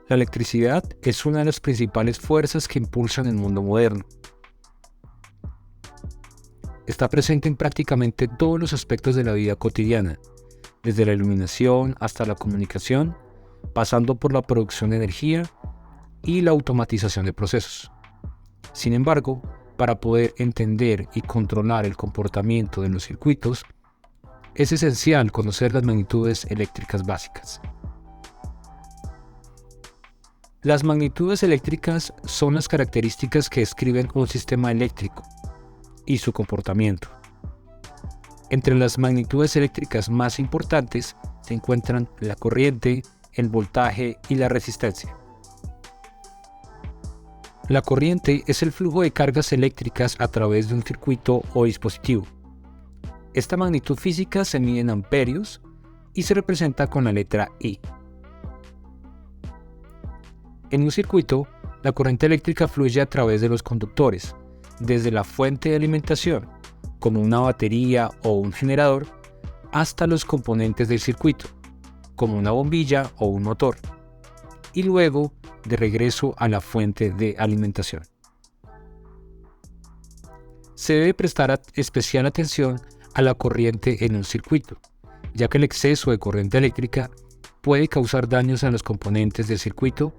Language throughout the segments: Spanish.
La electricidad es una de las principales fuerzas que impulsan el mundo moderno. Está presente en prácticamente todos los aspectos de la vida cotidiana, desde la iluminación hasta la comunicación, pasando por la producción de energía y la automatización de procesos. Sin embargo, para poder entender y controlar el comportamiento de los circuitos, es esencial conocer las magnitudes eléctricas básicas. Las magnitudes eléctricas son las características que describen un sistema eléctrico y su comportamiento. Entre las magnitudes eléctricas más importantes se encuentran la corriente, el voltaje y la resistencia. La corriente es el flujo de cargas eléctricas a través de un circuito o dispositivo. Esta magnitud física se mide en amperios y se representa con la letra I. En un circuito, la corriente eléctrica fluye a través de los conductores, desde la fuente de alimentación, como una batería o un generador, hasta los componentes del circuito, como una bombilla o un motor, y luego de regreso a la fuente de alimentación. Se debe prestar especial atención a la corriente en un circuito, ya que el exceso de corriente eléctrica puede causar daños a los componentes del circuito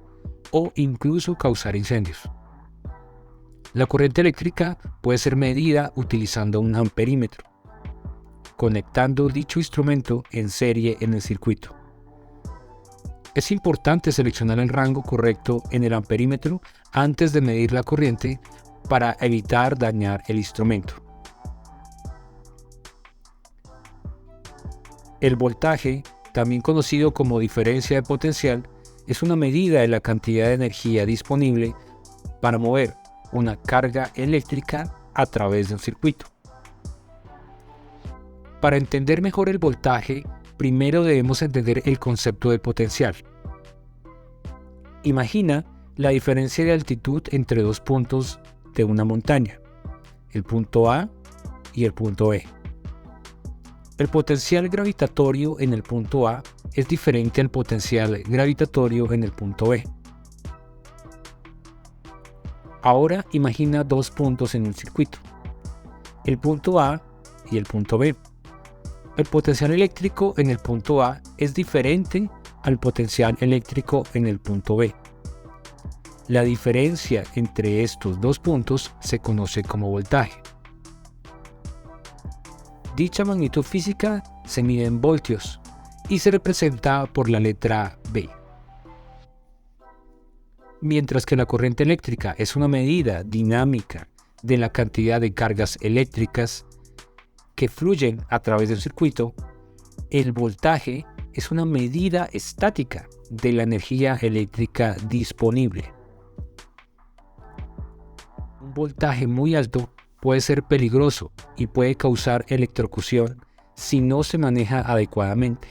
o incluso causar incendios. La corriente eléctrica puede ser medida utilizando un amperímetro, conectando dicho instrumento en serie en el circuito. Es importante seleccionar el rango correcto en el amperímetro antes de medir la corriente para evitar dañar el instrumento. El voltaje, también conocido como diferencia de potencial, es una medida de la cantidad de energía disponible para mover una carga eléctrica a través de un circuito. Para entender mejor el voltaje, primero debemos entender el concepto de potencial. Imagina la diferencia de altitud entre dos puntos de una montaña, el punto A y el punto B. El potencial gravitatorio en el punto A es diferente al potencial gravitatorio en el punto B. Ahora imagina dos puntos en un circuito, el punto A y el punto B. El potencial eléctrico en el punto A es diferente al potencial eléctrico en el punto B. La diferencia entre estos dos puntos se conoce como voltaje. Dicha magnitud física se mide en voltios y se representa por la letra V. Mientras que la corriente eléctrica es una medida dinámica de la cantidad de cargas eléctricas que fluyen a través del circuito, el voltaje es una medida estática de la energía eléctrica disponible. Un voltaje muy alto puede ser peligroso y puede causar electrocución si no se maneja adecuadamente.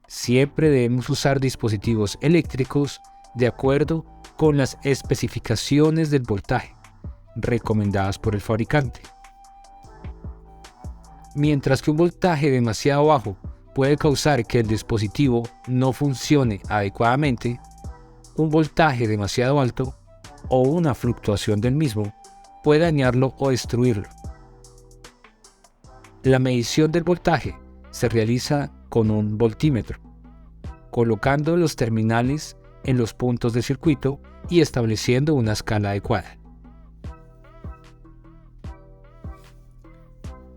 Siempre debemos usar dispositivos eléctricos de acuerdo con las especificaciones del voltaje recomendadas por el fabricante. Mientras que un voltaje demasiado bajo puede causar que el dispositivo no funcione adecuadamente, un voltaje demasiado alto o una fluctuación del mismo puede dañarlo o destruirlo. La medición del voltaje se realiza con un voltímetro, colocando los terminales en los puntos del circuito y estableciendo una escala adecuada.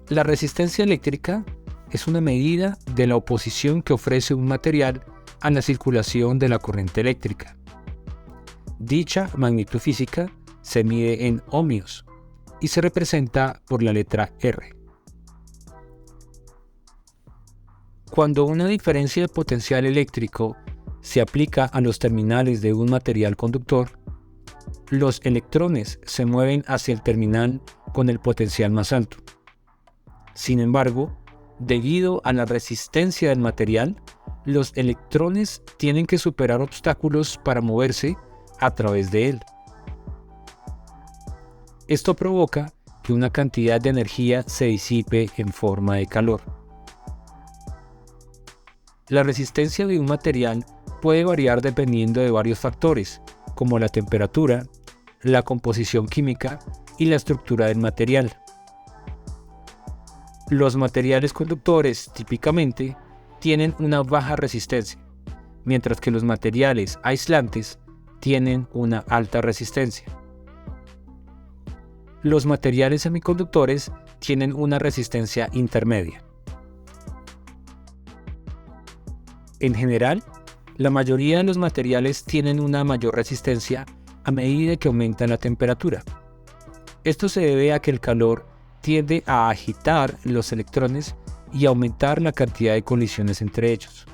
La resistencia eléctrica es una medida de la oposición que ofrece un material a la circulación de la corriente eléctrica. Dicha magnitud física se mide en ohmios y se representa por la letra R. Cuando una diferencia de potencial eléctrico se aplica a los terminales de un material conductor, los electrones se mueven hacia el terminal con el potencial más alto. Sin embargo, debido a la resistencia del material, los electrones tienen que superar obstáculos para moverse a través de él. Esto provoca que una cantidad de energía se disipe en forma de calor. La resistencia de un material puede variar dependiendo de varios factores, como la temperatura, la composición química y la estructura del material. Los materiales conductores típicamente tienen una baja resistencia, mientras que los materiales aislantes tienen una alta resistencia. Los materiales semiconductores tienen una resistencia intermedia. En general, la mayoría de los materiales tienen una mayor resistencia a medida que aumenta la temperatura. Esto se debe a que el calor tiende a agitar los electrones y aumentar la cantidad de colisiones entre ellos,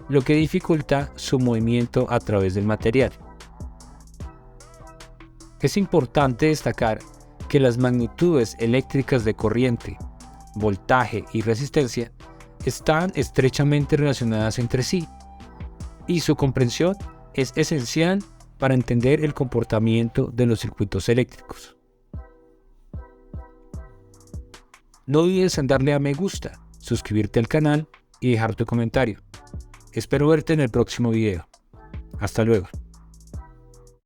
lo que dificulta su movimiento a través del material. Es importante destacar que las magnitudes eléctricas de corriente, voltaje y resistencia están estrechamente relacionadas entre sí, y su comprensión es esencial para entender el comportamiento de los circuitos eléctricos. No olvides en darle a me gusta, suscribirte al canal y dejar tu comentario. Espero verte en el próximo video. Hasta luego.